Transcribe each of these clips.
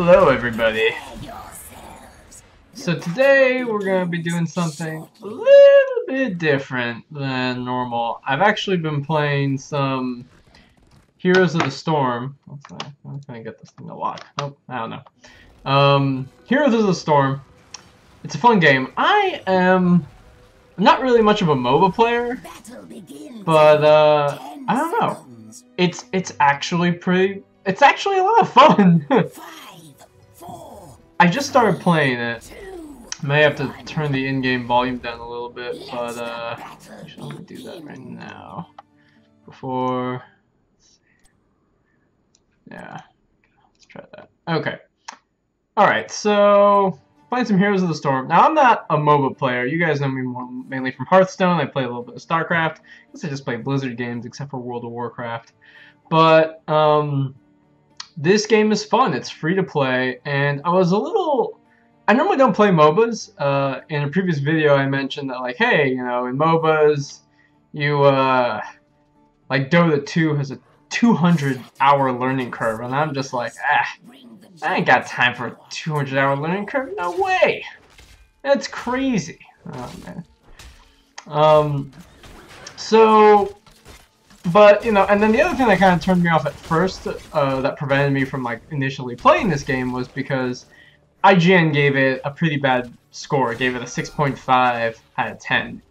Hello everybody. So today we're going to be doing something a little bit different than normal. I've actually been playing some Heroes of the Storm. I'm going to get this thing to lock. Oh, I don't know. Heroes of the Storm. It's a fun game. I am not really much of a MOBA player, but I don't know. It's actually a lot of fun. I just started playing it. May have to turn the in-game volume down a little bit, but actually, let me do that right now. Before, yeah, let's try that. Okay. All right, so playing some Heroes of the Storm. Now I'm not a MOBA player. You guys know me mainly from Hearthstone. I play a little bit of StarCraft. I guess I just play Blizzard games, except for World of Warcraft. But this game is fun. It's free to play, and I normally don't play MOBAs. In a previous video, I mentioned that, like, hey, you know, in MOBAs, you like Dota 2 has a 200-hour learning curve, and I'm just like, I ain't got time for a 200-hour learning curve. No way. That's crazy. Oh man. But, you know, and then the other thing that kind of turned me off at first, that prevented me from, like, initially playing this game was because IGN gave it a pretty bad score. It gave it a 6.5 out of 10,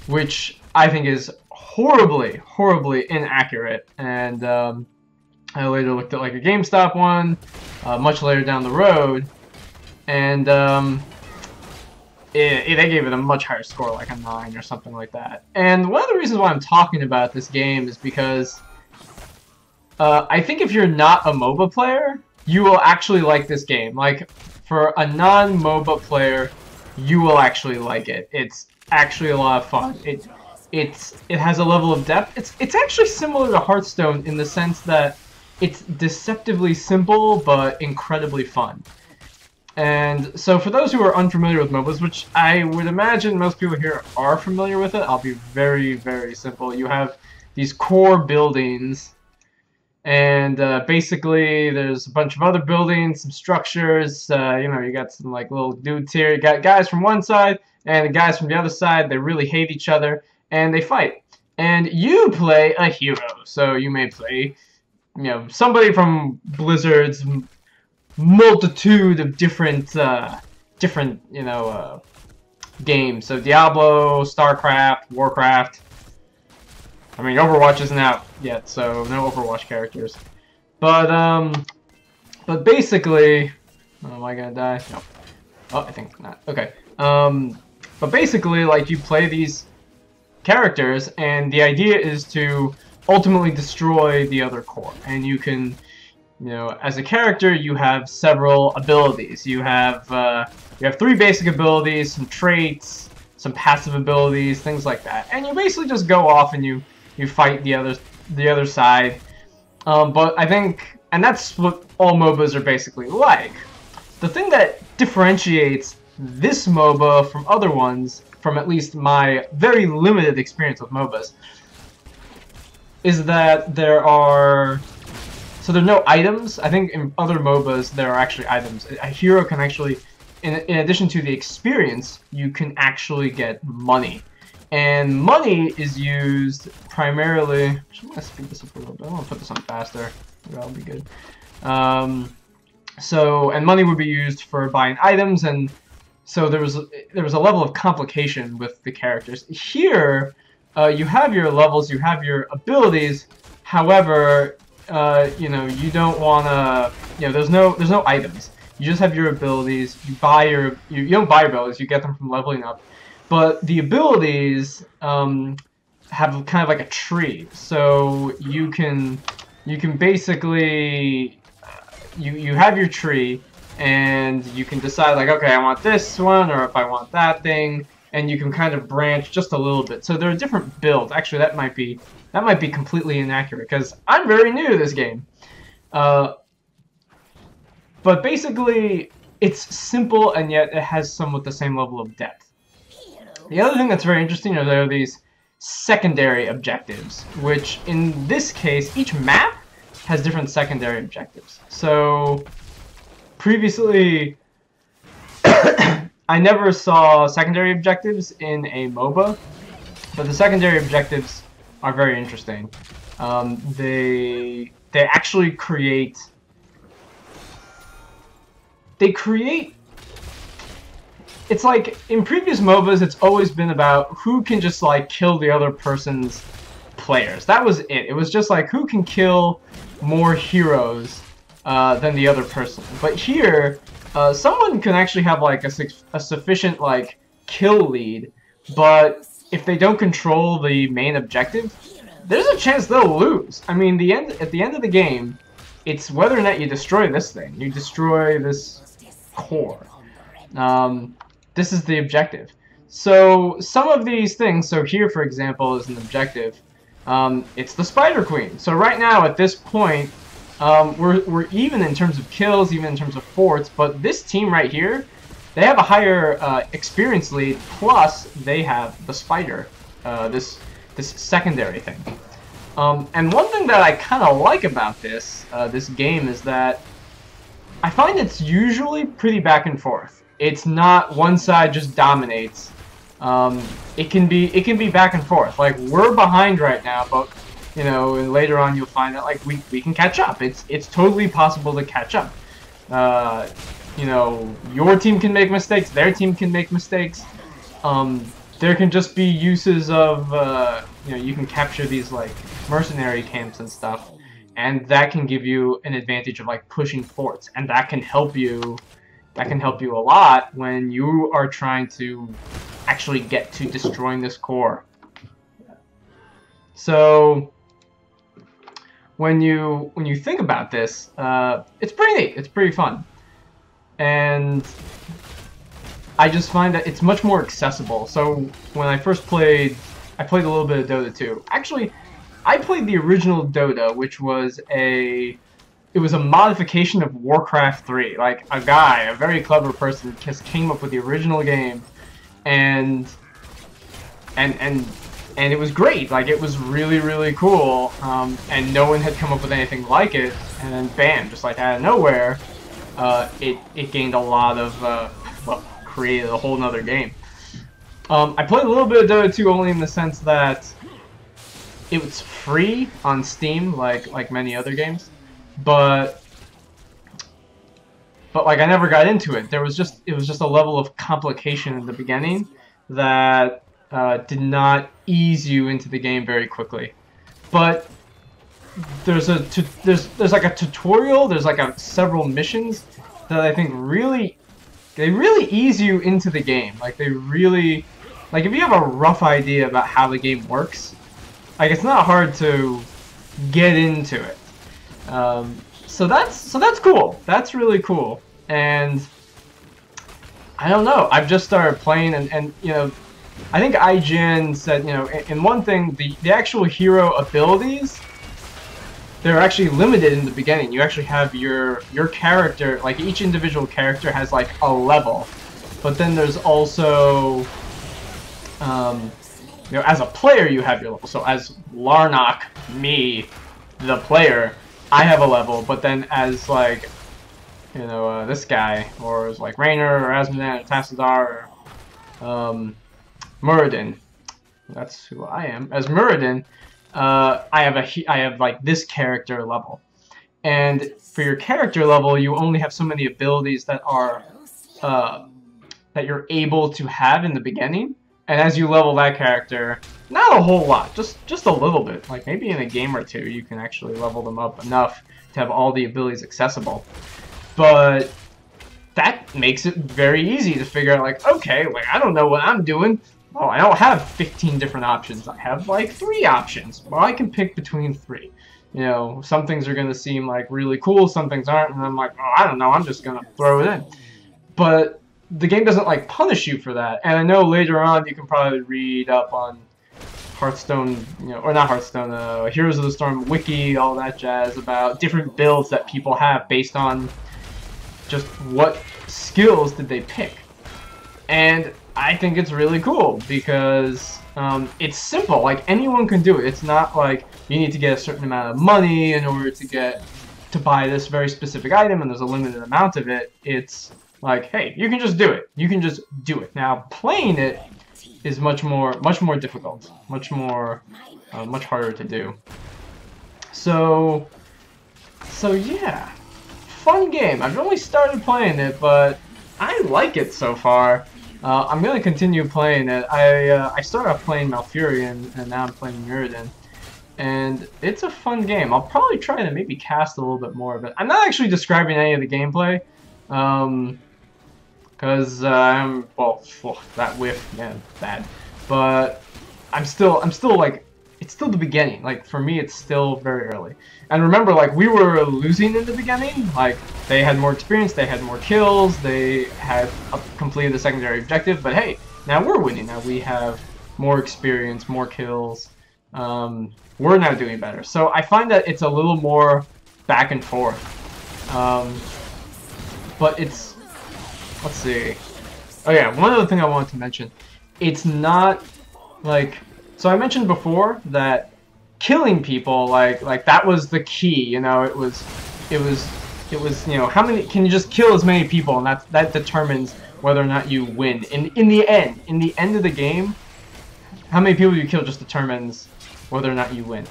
which I think is horribly, horribly inaccurate. And I later looked at, like, a GameStop one, much later down the road, and they gave it a much higher score, like a 9 or something like that. And one of the reasons why I'm talking about this game is because I think if you're not a MOBA player, you will actually like this game. Like, for a non-MOBA player, you will actually like it. It's actually a lot of fun. It has a level of depth. It's actually similar to Hearthstone in the sense that it's deceptively simple but incredibly fun. And so for those who are unfamiliar with MOBAs, which I would imagine most people here are familiar with it, I'll be very, very simple. You have these core buildings, and basically there's a bunch of other buildings, some structures. You know, you got some like little dudes here. You got guys from one side and the guys from the other side. They really hate each other and they fight. And you play a hero, so you may play, you know, somebody from Blizzard's multitude of different you know, games. So Diablo, StarCraft, Warcraft. I mean, Overwatch isn't out yet, so no Overwatch characters. But basically, oh, am I gonna die? No. Oh, I think not. Okay. But basically, like, you play these characters, and the idea is to ultimately destroy the other core, and you can. You know, as a character, you have several abilities. You have 3 basic abilities, some traits, some passive abilities, things like that. And you basically just go off and you fight the other side. But I think, and that's what all MOBAs are basically like. The thing that differentiates this MOBA from other ones, from at least my very limited experience with MOBAs, is that there are no items. I think in other MOBAs there are actually items. A hero can actually, in addition to the experience, you can actually get money. And money is used primarily. I'm going to speed this up a little bit. I want to put this on faster. That'll be good. And money would be used for buying items, and so there was a level of complication with the characters. Here, you have your levels, you have your abilities. However, you know, you don't want to, you know, there's no items. You just have your abilities. You don't buy your abilities, you get them from leveling up. But the abilities have kind of like a tree. So you can basically you have your tree, and you can decide, like, okay, I want this one, or if I want that thing, and you can kind of branch just a little bit. So there are different builds. Actually, that might be completely inaccurate, because I'm very new to this game. But basically, it's simple, and yet it has somewhat the same level of depth. The other thing that's very interesting are there are these secondary objectives, which in this case, each map has different secondary objectives. So previously, I never saw secondary objectives in a MOBA, but the secondary objectives are very interesting. They actually create. They create. It's like in previous MOBAs, it's always been about who can just like kill the other person's players. That was it. It was just like who can kill more heroes than the other person. But here, someone can actually have like a sufficient like kill lead, but if they don't control the main objective, there's a chance they'll lose. I mean, at the end of the game, it's whether or not you destroy this thing. You destroy this core. This is the objective. So some of these things, so here for example is an objective. It's the Spider Queen. So right now at this point, we're even in terms of kills, even in terms of forts, but this team right here, they have a higher experience lead, plus they have the Spider, this secondary thing. And one thing that I kind of like about this game is that I find it's usually pretty back and forth. It's not one side just dominates. It can be back and forth. Like we're behind right now, but you know, and later on you'll find that like we can catch up. It's totally possible to catch up. You know, your team can make mistakes, their team can make mistakes. There can just be uses of you know, you can capture these like mercenary camps and stuff, and that can give you an advantage of like pushing forts, and that can help you. That can help you a lot when you are trying to actually get to destroying this core. So when you think about this, it's pretty neat. It's pretty fun, and I just find that it's much more accessible. So when I first played, I played a little bit of Dota 2. Actually, I played the original Dota, which was a modification of Warcraft 3. Like a guy, a very clever person, just came up with the original game, and it was great. Like it was really, really cool, and no one had come up with anything like it. And then bam, just like out of nowhere, it gained a lot of well, created a whole nother game. I played a little bit of Dota 2 only in the sense that it was free on Steam, like many other games. But like I never got into it. It was just a level of complication in the beginning that did not ease you into the game very quickly. But there's like a tutorial. There's like several missions that I think really ease you into the game. Like they really, like if you have a rough idea about how the game works, like it's not hard to get into it. So that's cool. That's really cool. And I don't know. I've just started playing, and you know, I think IGN said, you know, in one thing, the actual hero abilities, they're actually limited in the beginning. You actually have your character, like each individual character has like a level, but then there's also, you know, as a player you have your level. So as Larnock, me, the player, I have a level, but then as like, you know, this guy, or as like Raynor, or Asmodan, or Tassadar, or Muradin, that's who I am. As Muradin, I have like this character level, and for your character level, you only have so many abilities that are that you're able to have in the beginning, and as you level that character, not a whole lot, just a little bit. Like maybe in a game or two, you can actually level them up enough to have all the abilities accessible. But that makes it very easy to figure out, like, okay, like I don't know what I'm doing. Oh, I don't have 15 different options. I have like 3 options. Well, I can pick between 3. You know, some things are gonna seem like really cool, some things aren't, and I'm like, oh, I don't know, I'm just gonna throw it in. But the game doesn't like punish you for that. And I know later on you can probably read up on Hearthstone, you know, or not Hearthstone, Heroes of the Storm wiki, all that jazz about different builds that people have based on just what skills did they pick. And I think it's really cool because it's simple. Like anyone can do it. It's not like you need to get a certain amount of money in order to get to buy this very specific item and there's a limited amount of it, it's like, hey, you can just do it. You can just do it. Now, playing it is much more difficult, much harder to do. So yeah, fun game. I've only started playing it, but I like it so far. I'm gonna continue playing it. I started off playing Malfurion, and now I'm playing Muradin. And it's a fun game. I'll probably try to maybe cast a little bit more of it. I'm not actually describing any of the gameplay, because I'm, well, that whiff, man, bad. But I'm still like, it's still the beginning. Like, for me, it's still very early. And remember, like, we were losing in the beginning. Like, they had more experience, they had more kills, they had completed the secondary objective. But hey, now we're winning. Now we have more experience, more kills. We're now doing better. So I find that it's a little more back and forth. But it's, let's see. Oh yeah, one other thing I wanted to mention. It's not like, so I mentioned before that killing people, like that was the key, you know, it was, you know, how many, can you just kill as many people, and that determines whether or not you win. In the end of the game, how many people you kill just determines whether or not you win.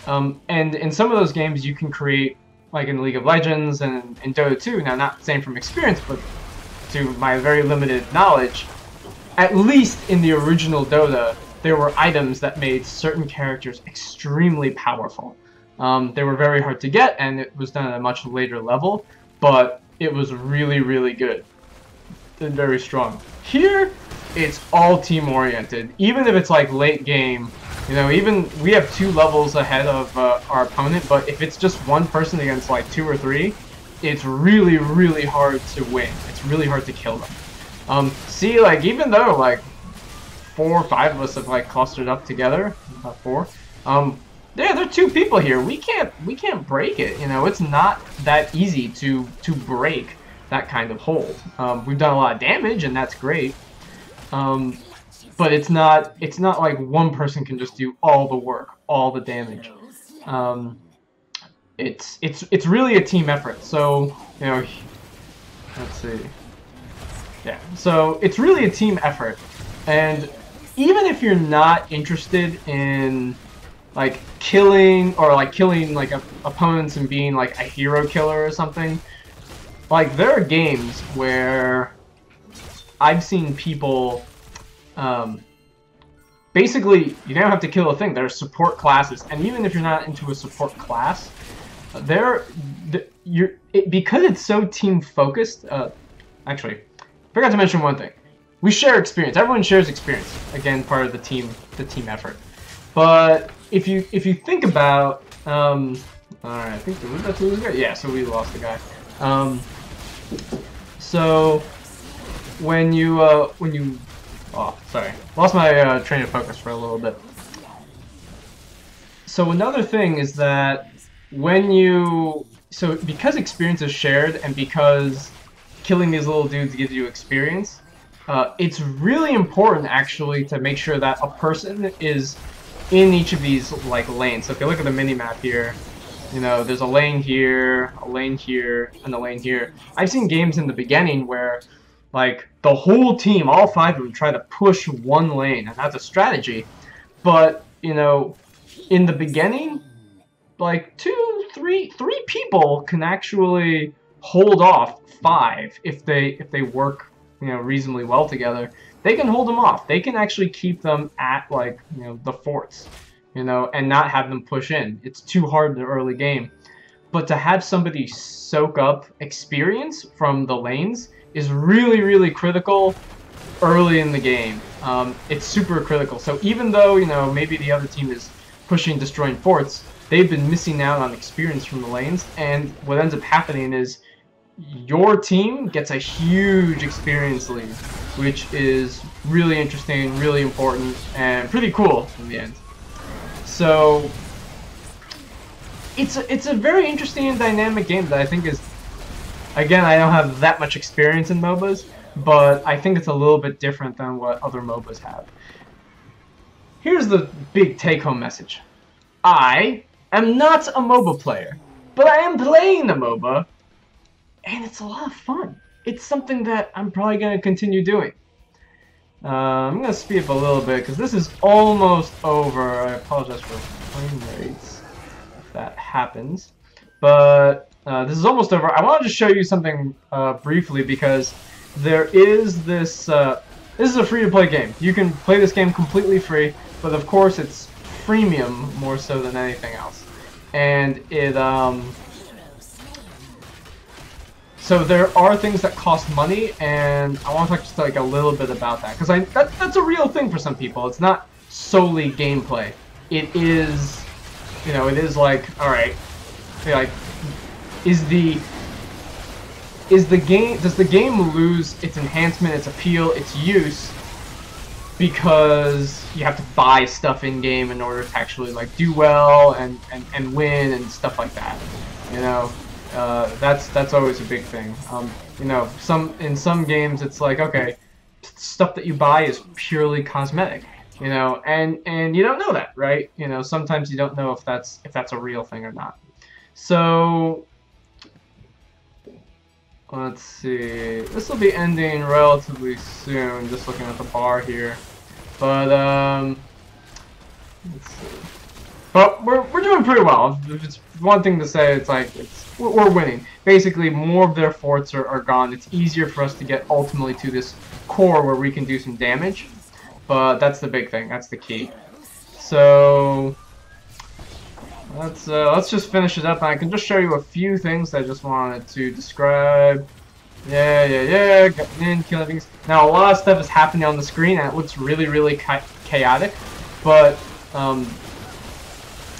And in some of those games you can create, like in League of Legends and in Dota 2, now not saying from experience, but to my very limited knowledge, at least in the original Dota, there were items that made certain characters extremely powerful. They were very hard to get, and it was done at a much later level, but it was really, really good and very strong. Here, it's all team-oriented. Even if it's like late game, you know, even we have 2 levels ahead of our opponent, but if it's just one person against like 2 or 3, it's really, really hard to win. It's really hard to kill them. See, like, even though like 4 or 5 of us have like clustered up together, about 4. Yeah, there are 2 people here. We can't break it. You know, it's not that easy to break that kind of hold. We've done a lot of damage, and that's great. But it's not like one person can just do all the work, all the damage. It's really a team effort. So, you know, let's see. Yeah, so it's really a team effort. And even if you're not interested in like killing like opponents and being like a hero killer or something, like there are games where I've seen people basically, you don't have to kill a thing. There are support classes, and even if you're not into a support class, because it's so team focused. Actually, forgot to mention one thing. We share experience. Everyone shares experience. Again, part of the team effort. But if you think about, all right, I think that's who was good. Yeah, so we lost the guy. So when you oh, sorry, lost my train of focus for a little bit. So another thing is that because experience is shared and because killing these little dudes gives you experience, it's really important actually to make sure that a person is in each of these like lanes. So if you look at the mini map here, you know, there's a lane here, and a lane here. I've seen games in the beginning where like the whole team, all 5 of them, try to push one lane, and that's a strategy. But you know, in the beginning, like 2, 3 people can actually hold off 5 if they work, you know, reasonably well together. They can hold them off. They can actually keep them at like, you know, the forts, you know, and not have them push in. It's too hard in the early game. But to have somebody soak up experience from the lanes is really, really critical early in the game. It's super critical. So even though, you know, maybe the other team is pushing, destroying forts, they've been missing out on experience from the lanes, and what ends up happening is your team gets a huge experience lead, which is really interesting, really important, and pretty cool in the end. So it's a very interesting and dynamic game that I think is, again, I don't have that much experience in MOBAs, but I think it's a little bit different than what other MOBAs have. Here's the big take-home message. I am not a MOBA player. But I am playing the MOBA, and it's a lot of fun. It's something that I'm probably going to continue doing. I'm going to speed up a little bit because this is almost over. I apologize for frame rates if that happens. But this is almost over. I wanted to show you something briefly because there is this... this is a free-to-play game. You can play this game completely free, but of course it's freemium more so than anything else. And it... So there are things that cost money, and I want to talk just like a little bit about that, because that's a real thing for some people. It's not solely gameplay. It is, you know, it is like, all right, like, does the game lose its enhancement, its appeal, its use because you have to buy stuff in game in order to actually like do well and win and stuff like that, you know? That's always a big thing. You know, in some games it's like, okay, stuff that you buy is purely cosmetic, you know, and you don't know that, right? You know, sometimes you don't know if that's a real thing or not. So let's see. This will be ending relatively soon. Just looking at the bar here, but let's see. But we're doing pretty well. If it's one thing to say, it's like we're winning. Basically, more of their forts are gone. It's easier for us to get ultimately to this core where we can do some damage. But that's the big thing. That's the key. So let's just finish it up. And I can just show you a few things that I just wanted to describe. Yeah. Got in, killing things. Now a lot of stuff is happening on the screen, and it looks really chaotic. But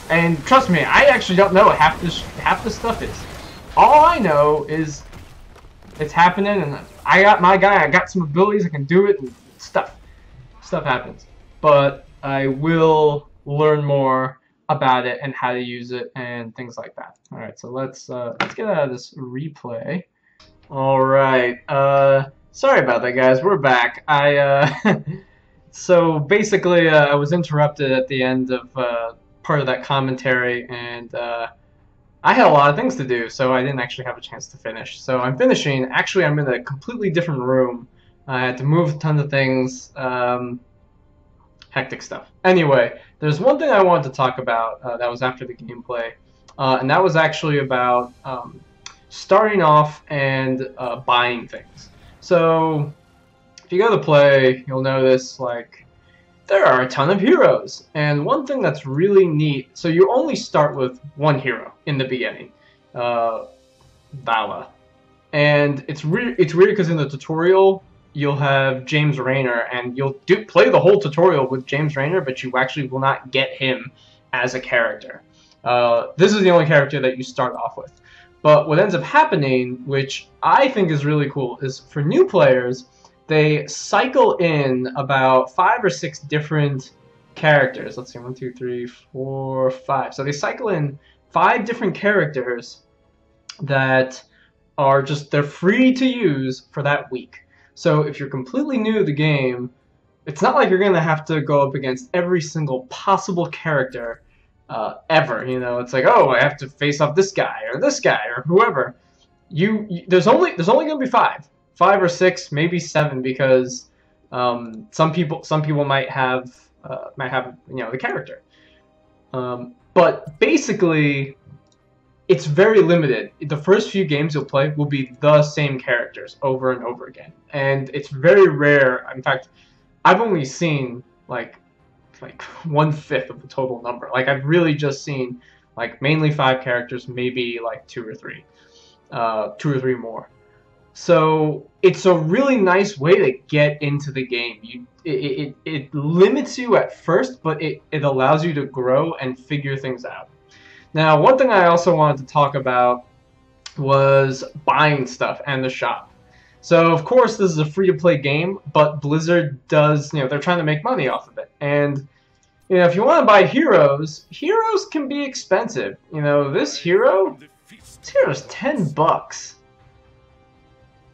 and trust me, I actually don't know what half this stuff is. All I know is it's happening, and I got my guy. I got some abilities. I can do it, and stuff happens. But I will learn more about it and how to use it and things like that. All right, so let's get out of this replay. All right, sorry about that, guys. We're back. So basically, I was interrupted at the end of part of that commentary, and I had a lot of things to do, so I didn't actually have a chance to finish. So I'm finishing. Actually, I'm in a completely different room. I had to move a ton of things. Hectic stuff. Anyway, there's one thing I wanted to talk about that was after the gameplay, and that was actually about starting off and buying things. So if you go to play, you'll notice like there are a ton of heroes, and one thing that's really neat, so you only start with one hero in the beginning, Vala, and it's weird because in the tutorial you'll have James Raynor, and you'll play the whole tutorial with James Raynor, but you actually will not get him as a character. This is the only character that you start off with. But what ends up happening, which I think is really cool, is for new players, they cycle in about 5 or 6 different characters. Let's see, 1, 2, 3, 4, 5. So they cycle in 5 different characters that are they're free to use for that week. So if you're completely new to the game, it's not like you're going to have to go up against every single possible character ever. You know, it's like, oh, I have to face off this guy or whoever. There's only going to be 5 or 6, maybe 7, because some people might have you know, the character. But basically, it's very limited. The first few games you'll play will be the same characters over and over again, and it's very rare. In fact, I've only seen like 1/5 of the total number. Like I've really just seen like mainly 5 characters, maybe like 2 or 3 more. So it's a really nice way to get into the game. It limits you at first, but it allows you to grow and figure things out. Now, one thing I also wanted to talk about was buying stuff and the shop. So, of course, this is a free-to-play game, but Blizzard does, you know, they're trying to make money off of it. And, you know, if you want to buy heroes can be expensive. You know, this hero's $10.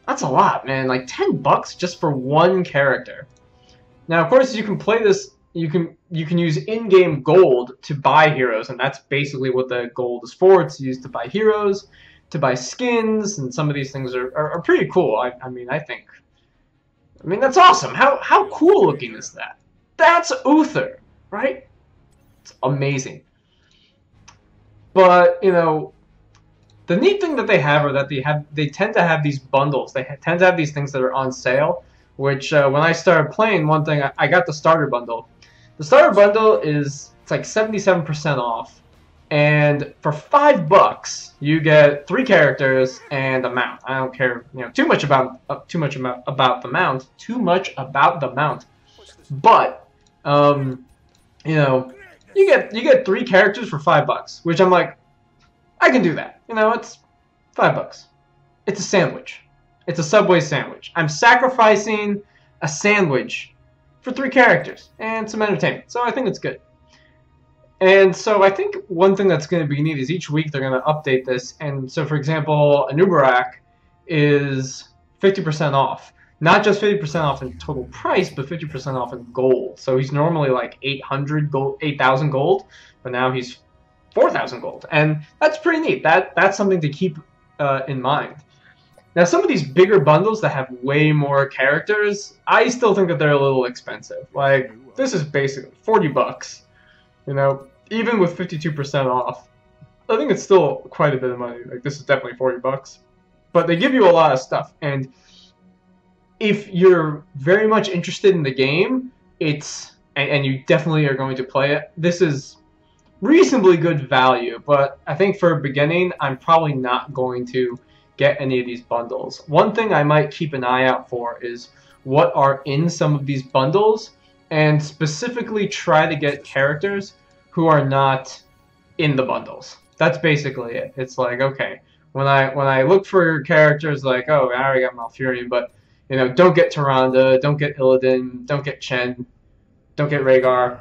That's a lot, man. Like $10 just for one character. Now, of course, you can play this you can use in-game gold to buy heroes, and that's basically what the gold is for. It's used to buy heroes, to buy skins, and some of these things are pretty cool. I mean, I mean, that's awesome. How cool looking is that? That's Uther, right? It's amazing. But, you know, the neat thing that they have are that they tend to have these bundles. They tend to have these things that are on sale, which when I started playing, one thing, I got the starter bundle. The starter bundle it's like 77% off, and for $5 you get 3 characters and a mount. I don't care, you know, too much about the mount, but you know, you get 3 characters for $5, which I'm like, I can do that. You know, it's $5. It's a sandwich. It's a Subway sandwich. I'm sacrificing a sandwich for 3 characters and some entertainment. So I think it's good. And so I think one thing that's going to be neat is each week they're going to update this. And so, for example, Anubarak is 50% off. Not just 50% off in total price, but 50% off in gold. So he's normally like 8,000 gold, but now he's 4,000 gold, and that's pretty neat. That's something to keep in mind. Now, some of these bigger bundles that have way more characters, I still think that they're a little expensive. Like, this is basically $40. You know, even with 52% off, I think it's still quite a bit of money. Like, this is definitely $40. But they give you a lot of stuff, and if you're very much interested in the game, and you definitely are going to play it, this is reasonably good value. But I think for beginning, I'm probably not going to get any of these bundles. One thing I might keep an eye out for is what are in some of these bundles, and specifically try to get characters who are not in the bundles. That's basically it. It's like, okay, when I look for characters, like, oh, I already got Malfurion, but you know, don't get Tyrande, don't get Illidan, don't get Chen, don't get Rhaegar.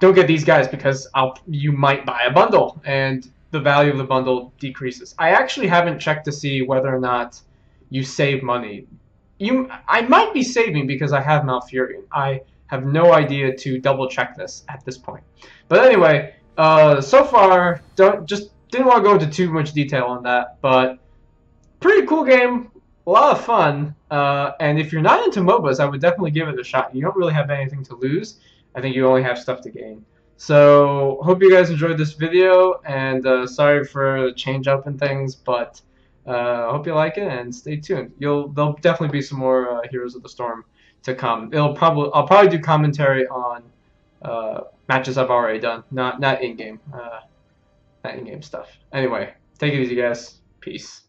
Don't get these guys because you might buy a bundle and the value of the bundle decreases. I actually haven't checked to see whether or not you save money. I might be saving because I have Malfurion. I have no idea to double check this at this point. But anyway, so far, didn't want to go into too much detail on that, but pretty cool game, a lot of fun. And if you're not into MOBAs, I would definitely give it a shot. You don't really have anything to lose. I think you only have stuff to gain. So, hope you guys enjoyed this video, and sorry for the change up and things, but hope you like it, and stay tuned. There'll definitely be some more Heroes of the Storm to come. I'll probably do commentary on matches I've already done, not in-game stuff. Anyway, take it easy, guys. Peace.